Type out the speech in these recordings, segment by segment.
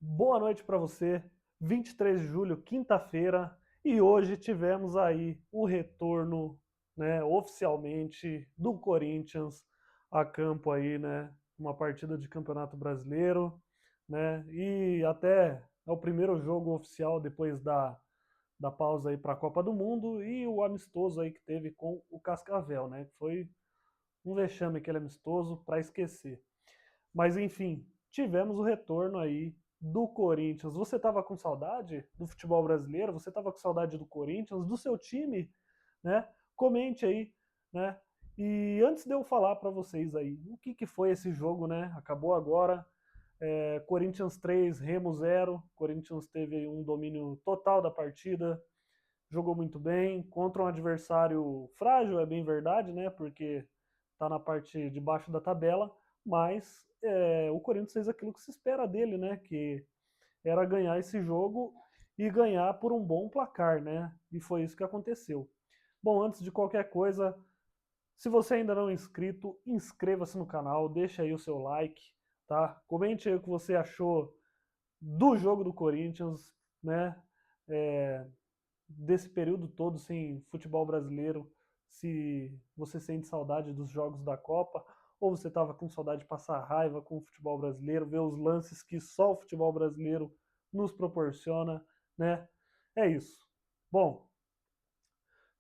Boa noite para você. 23 de julho, quinta-feira, e hoje tivemos aí o retorno, né, oficialmente do Corinthians a campo aí, né, uma partida de Campeonato Brasileiro, né, e até é o primeiro jogo oficial depois da pausa aí para a Copa do Mundo e o amistoso aí que teve com o Cascavel, né, que foi um vexame aquele amistoso para esquecer. Mas enfim, tivemos o retorno aí do Corinthians. Você estava com saudade do futebol brasileiro? Você estava com saudade do Corinthians, do seu time, né? Comente aí, né? E antes de eu falar para vocês aí, o que foi esse jogo, né? Acabou agora. Corinthians 3, Remo 0. Corinthians teve um domínio total da partida, jogou muito bem contra um adversário frágil, é bem verdade, né? Porque está na parte de baixo da tabela, mas o Corinthians fez aquilo que se espera dele, né? Que era ganhar esse jogo e ganhar por um bom placar, né? E foi isso que aconteceu. Bom, antes de qualquer coisa, se você ainda não é inscrito, inscreva-se no canal, deixa aí o seu like, tá? Comente aí o que você achou do jogo do Corinthians, né? É, desse período todo sem futebol brasileiro, se você sente saudade dos jogos da Copa, ou você estava com saudade de passar raiva com o futebol brasileiro, ver os lances que só o futebol brasileiro nos proporciona, né? É isso. Bom,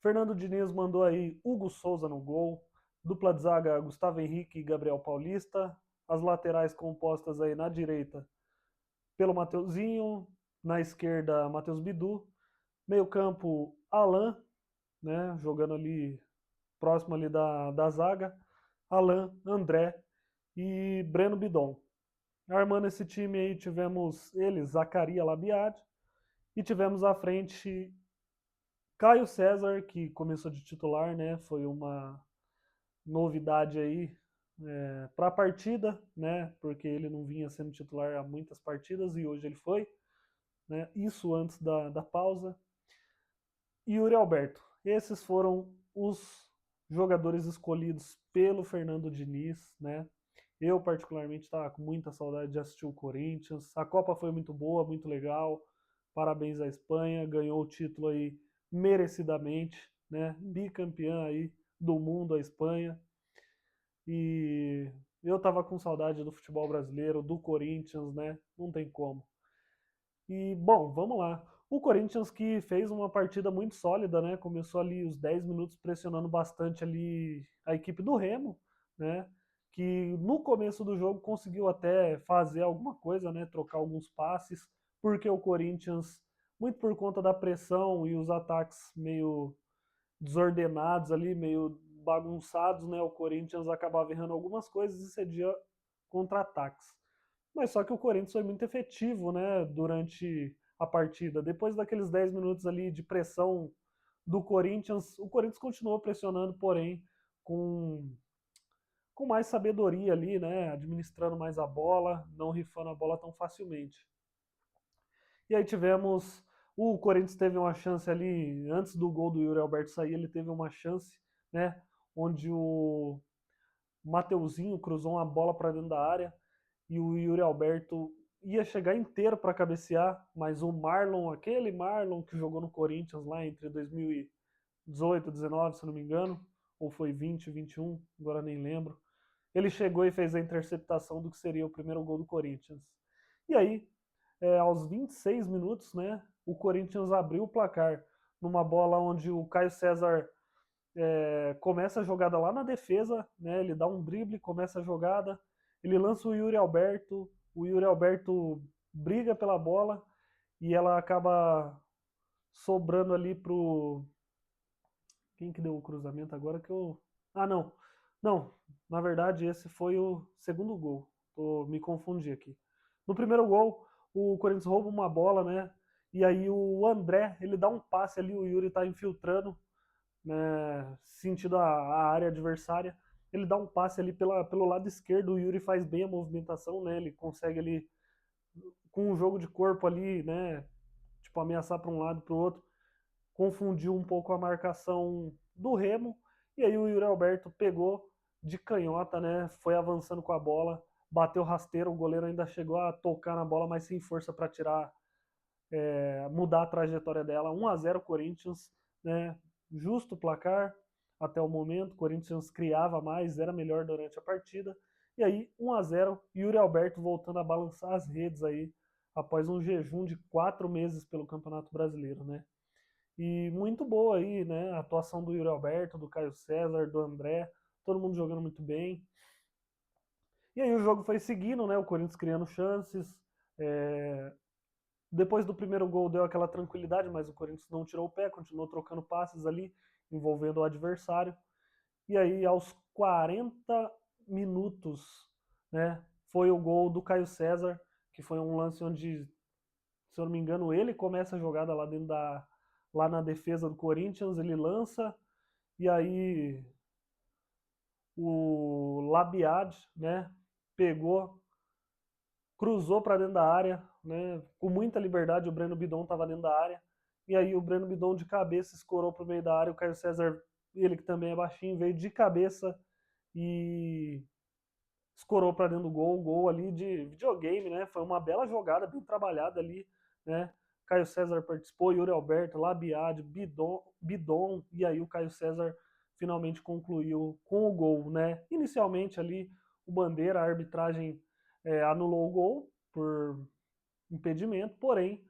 Fernando Diniz mandou aí Hugo Souza no gol, dupla de zaga Gustavo Henrique e Gabriel Paulista, as laterais compostas aí na direita pelo Mateuzinho, na esquerda Matheus Bidu, meio campo Alan, né, jogando ali próximo ali da zaga, Alan, André e Breno Bidon. Armando esse time aí tivemos ele, Zacaria Labiad, e tivemos à frente Caio César, que começou de titular, né, foi uma novidade aí para a partida, né, porque ele não vinha sendo titular há muitas partidas e hoje ele foi, né, isso antes da pausa. E Yuri Alberto. Esses foram os jogadores escolhidos pelo Fernando Diniz, né? Eu, particularmente, estava com muita saudade de assistir o Corinthians. A Copa foi muito boa, muito legal. Parabéns à Espanha, ganhou o título aí merecidamente, né? Bicampeã aí do mundo, a Espanha. E eu estava com saudade do futebol brasileiro, do Corinthians, né? Não tem como. E, bom, vamos lá. O Corinthians que fez uma partida muito sólida, né? Começou ali os 10 minutos pressionando bastante ali a equipe do Remo, né? Que no começo do jogo conseguiu até fazer alguma coisa, né? Trocar alguns passes, porque o Corinthians, muito por conta da pressão e os ataques meio desordenados ali, meio bagunçados, né? O Corinthians acabava errando algumas coisas e cedia contra-ataques. Mas só que o Corinthians foi muito efetivo, né, durante a partida. Depois daqueles 10 minutos ali de pressão do Corinthians, o Corinthians continuou pressionando, porém, com, com mais sabedoria ali, né, administrando mais a bola, não rifando a bola tão facilmente. E aí tivemos, o Corinthians teve uma chance ali, antes do gol do Yuri Alberto sair, ele teve uma chance, né, onde o Mateuzinho cruzou uma bola para dentro da área, e o Yuri Alberto ia chegar inteiro para cabecear, mas o Marlon, aquele Marlon que jogou no Corinthians lá entre 2018 e 19, se não me engano, ou foi 20, 21, agora nem lembro. Ele chegou e fez a interceptação do que seria o primeiro gol do Corinthians. E aí, aos 26 minutos, né, o Corinthians abriu o placar numa bola onde o Caio César começa a jogada lá na defesa, né? Ele dá um drible, começa a jogada, ele lança o Yuri Alberto briga pela bola e ela acaba sobrando ali pro. Quem que deu o cruzamento agora que eu. Ah, não. Não, na verdade esse foi o segundo gol. Me confundi aqui. No primeiro gol, o Corinthians rouba uma bola, né? E aí o André, ele dá um passe ali, o Yuri tá infiltrando, né, sentido a área adversária. Ele dá um passe ali pelo lado esquerdo, o Yuri faz bem a movimentação, né? Ele consegue ali, com um jogo de corpo ali, né? Tipo, ameaçar para um lado para o outro, confundiu um pouco a marcação do Remo, e aí o Yuri Alberto pegou de canhota, né? Foi avançando com a bola, bateu rasteiro, o goleiro ainda chegou a tocar na bola, mas sem força para tirar, mudar a trajetória dela. 1-0 Corinthians, né? Justo placar até o momento. O Corinthians criava mais, era melhor durante a partida. E aí, 1-0, Yuri Alberto voltando a balançar as redes aí, após um jejum de 4 meses pelo Campeonato Brasileiro, né? E muito boa aí, né? A atuação do Yuri Alberto, do Caio César, do André, todo mundo jogando muito bem. E aí o jogo foi seguindo, né? O Corinthians criando chances. É... Depois do primeiro gol deu aquela tranquilidade, mas o Corinthians não tirou o pé, continuou trocando passes ali, envolvendo o adversário. E aí, aos 40 minutos, né? Foi o gol do Caio César, que foi um lance onde, se eu não me engano, ele começa a jogada lá dentro lá na defesa do Corinthians, ele lança, e aí o Labiad, né, pegou, cruzou para dentro da área, né, com muita liberdade, o Breno Bidon estava dentro da área, e aí o Breno Bidon de cabeça escorou para o meio da área, o Caio César, ele que também é baixinho, veio de cabeça e escorou para dentro do gol, gol ali de videogame, né, foi uma bela jogada, bem trabalhada ali, né, Caio César participou, Yuri Alberto, Labiad, Bidon, e aí o Caio César finalmente concluiu com o gol, né? Inicialmente ali o Bandeira, a arbitragem anulou o gol por impedimento, porém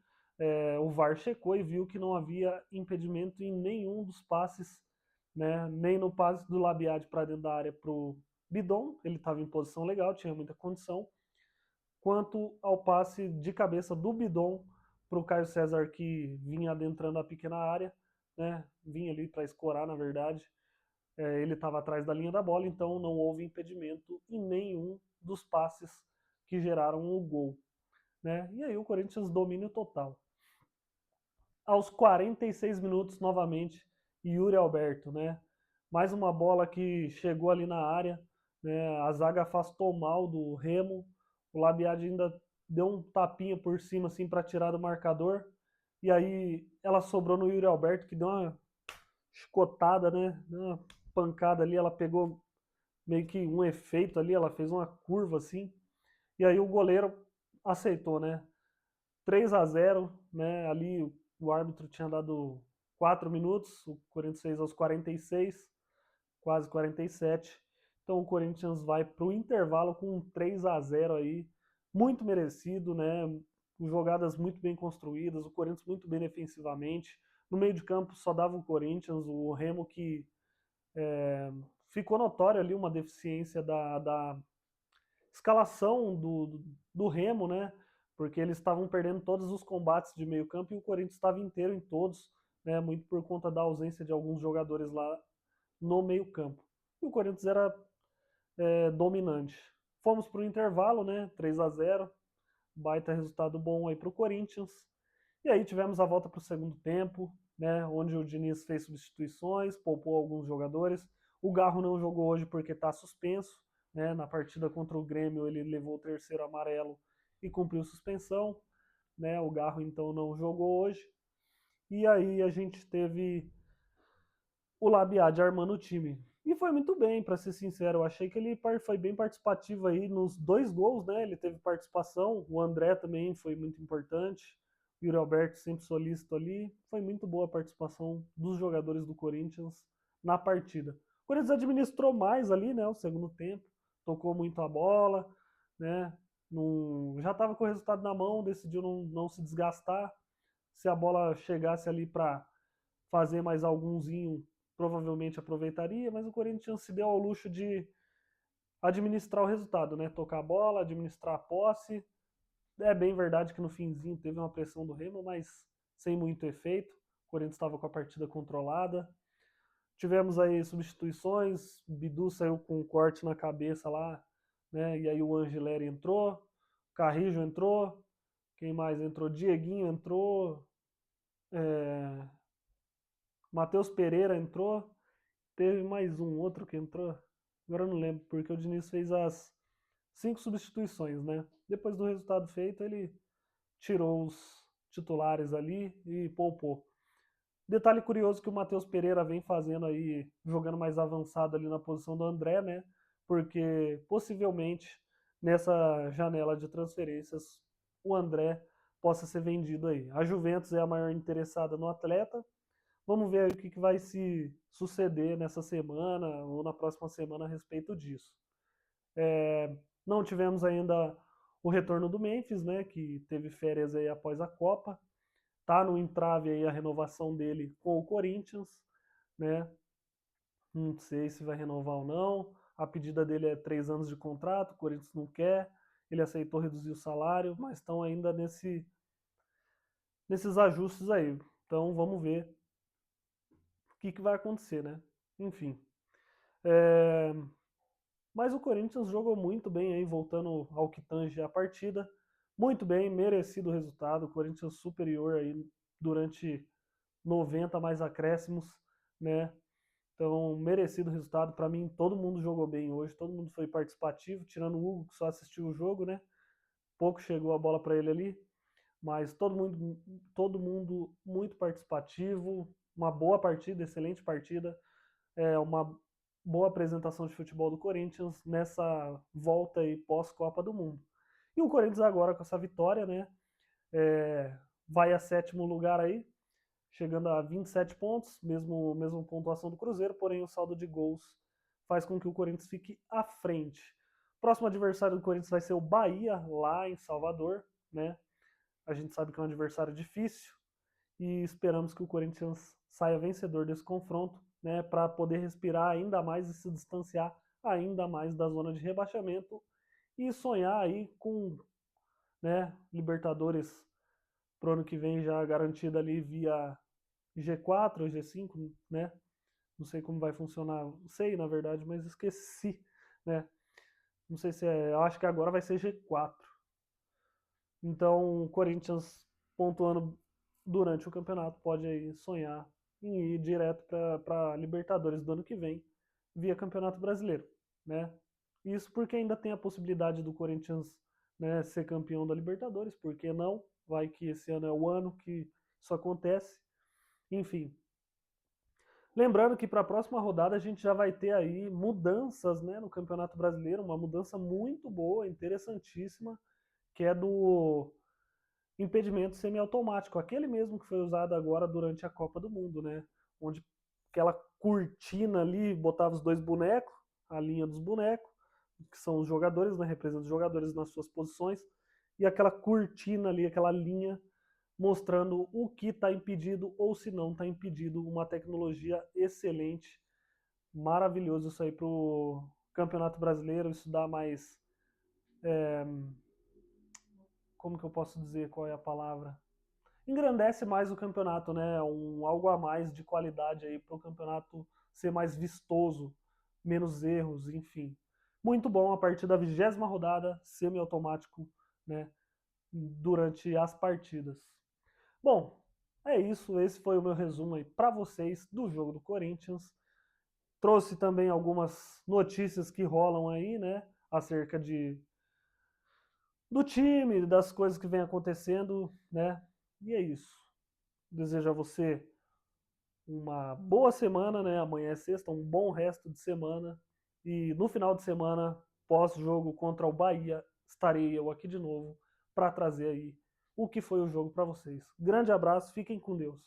o VAR checou e viu que não havia impedimento em nenhum dos passes, né? Nem no passe do Labiad para dentro da área para o Bidon, ele estava em posição legal, tinha muita condição, quanto ao passe de cabeça do Bidon para o Caio César, que vinha adentrando a pequena área, né? Vinha ali para escorar, na verdade. Ele estava atrás da linha da bola, então não houve impedimento em nenhum dos passes que geraram o gol, né? E aí o Corinthians domínio total. Aos 46 minutos, novamente, Yuri Alberto, né? Mais uma bola que chegou ali na área, né? A zaga afastou mal do Remo, o Labiad ainda deu um tapinha por cima assim para tirar do marcador, e aí ela sobrou no Yuri Alberto, que deu uma chicotada, né? Deu uma pancada ali, ela pegou meio que um efeito ali, ela fez uma curva assim, e aí o goleiro aceitou, né? 3-0, né? Ali o árbitro tinha dado 4 minutos, o Corinthians fez aos 46, quase 47. Então o Corinthians vai para o intervalo com um 3-0 aí, muito merecido, né? Jogadas muito bem construídas, o Corinthians muito bem defensivamente. No meio de campo só dava o Corinthians, o Remo que ficou notório ali uma deficiência da escalação do Remo, né? Porque eles estavam perdendo todos os combates de meio campo e o Corinthians estava inteiro em todos, né? Muito por conta da ausência de alguns jogadores lá no meio campo. E o Corinthians era dominante. Fomos para o intervalo, né? 3-0, baita resultado bom aí para o Corinthians. E aí tivemos a volta para o segundo tempo, né? Onde o Diniz fez substituições, poupou alguns jogadores. O Garro não jogou hoje porque está suspenso, né? Na partida contra o Grêmio ele levou o terceiro amarelo e cumpriu suspensão, né? O Garro então não jogou hoje. E aí a gente teve o Labiad armando o time. E foi muito bem, para ser sincero. Eu achei que ele foi bem participativo aí nos 2 gols, né? Ele teve participação. O André também foi muito importante. O Yuri Alberto sempre solícito ali. Foi muito boa a participação dos jogadores do Corinthians na partida. O Corinthians administrou mais ali, né? O segundo tempo. Tocou muito a bola, né? Já estava com o resultado na mão, decidiu não se desgastar. Se a bola chegasse ali para fazer mais algumzinho, provavelmente aproveitaria, mas o Corinthians se deu ao luxo de administrar o resultado, né? Tocar a bola, administrar a posse. É bem verdade que no finzinho teve uma pressão do Remo, mas sem muito efeito. O Corinthians estava com a partida controlada. Tivemos aí substituições, Bidu saiu com um corte na cabeça lá, né? E aí o Angeleri entrou, Carrijo entrou, quem mais entrou? Dieguinho entrou, Matheus Pereira entrou, teve mais um outro que entrou, agora eu não lembro, porque o Diniz fez as 5 substituições, né? Depois do resultado feito, ele tirou os titulares ali e poupou. Detalhe curioso que o Matheus Pereira vem fazendo aí, jogando mais avançado ali na posição do André, né? Porque possivelmente nessa janela de transferências o André possa ser vendido aí. A Juventus é a maior interessada no atleta. Vamos ver aí o que vai se suceder nessa semana ou na próxima semana a respeito disso. Não tivemos ainda o retorno do Memphis, né, que teve férias aí após a Copa. Tá no entrave aí a renovação dele com o Corinthians, né? Não sei se vai renovar ou não. A pedida dele é 3 anos de contrato, o Corinthians não quer. Ele aceitou reduzir o salário, mas estão ainda nesses ajustes aí. Então vamos ver o que vai acontecer, né? Enfim. É, Mas o Corinthians jogou muito bem aí, voltando ao que tange a partida. Muito bem, merecido o resultado. O Corinthians superior aí durante 90 mais acréscimos, né? Então, merecido o resultado. Para mim, todo mundo jogou bem hoje, todo mundo foi participativo, tirando o Hugo, que só assistiu o jogo, né? Pouco chegou a bola para ele ali, mas todo mundo muito participativo, uma boa partida, excelente partida, uma boa apresentação de futebol do Corinthians nessa volta aí pós-Copa do Mundo. E o Corinthians agora com essa vitória, né, vai a 7º lugar aí, chegando a 27 pontos, mesmo pontuação do Cruzeiro, porém o saldo de gols faz com que o Corinthians fique à frente. Próximo adversário do Corinthians vai ser o Bahia, lá em Salvador, né? A gente sabe que é um adversário difícil e esperamos que o Corinthians saia vencedor desse confronto, né, para poder respirar ainda mais e se distanciar ainda mais da zona de rebaixamento e sonhar aí com, né, Libertadores pro ano que vem já garantida ali via G4 ou G5, né? Não sei como vai funcionar, sei na verdade, mas esqueci, né? Não sei se é, eu acho que agora vai ser G4. Então, o Corinthians pontuando durante o campeonato pode aí sonhar em ir direto para Libertadores do ano que vem via Campeonato Brasileiro, né? Isso porque ainda tem a possibilidade do Corinthians, né, ser campeão da Libertadores, por que não? Vai que esse ano é o ano que isso acontece. Enfim, lembrando que para a próxima rodada a gente já vai ter aí mudanças, né, no Campeonato Brasileiro, uma mudança muito boa, interessantíssima, que é do impedimento semiautomático, aquele mesmo que foi usado agora durante a Copa do Mundo, né? Onde aquela cortina ali botava os dois bonecos, a linha dos bonecos, que são os jogadores, né? Representa os jogadores nas suas posições, e aquela cortina ali, aquela linha mostrando o que está impedido ou se não está impedido. Uma tecnologia excelente, maravilhoso isso aí para o Campeonato Brasileiro. Isso dá mais, como que eu posso dizer qual é a palavra? Engrandece mais o campeonato, né? Algo a mais de qualidade aí para o campeonato ser mais vistoso, menos erros, enfim. Muito bom a partir da 20ª rodada, semiautomático, né? Durante as partidas. Bom, é isso. Esse foi o meu resumo aí para vocês do jogo do Corinthians. Trouxe também algumas notícias que rolam aí, né? Acerca do time, das coisas que vem acontecendo, né? E é isso. Desejo a você uma boa semana, né? Amanhã é sexta, um bom resto de semana. E no final de semana, pós-jogo contra o Bahia, estarei eu aqui de novo para trazer aí o que foi o jogo para vocês. Grande abraço, fiquem com Deus.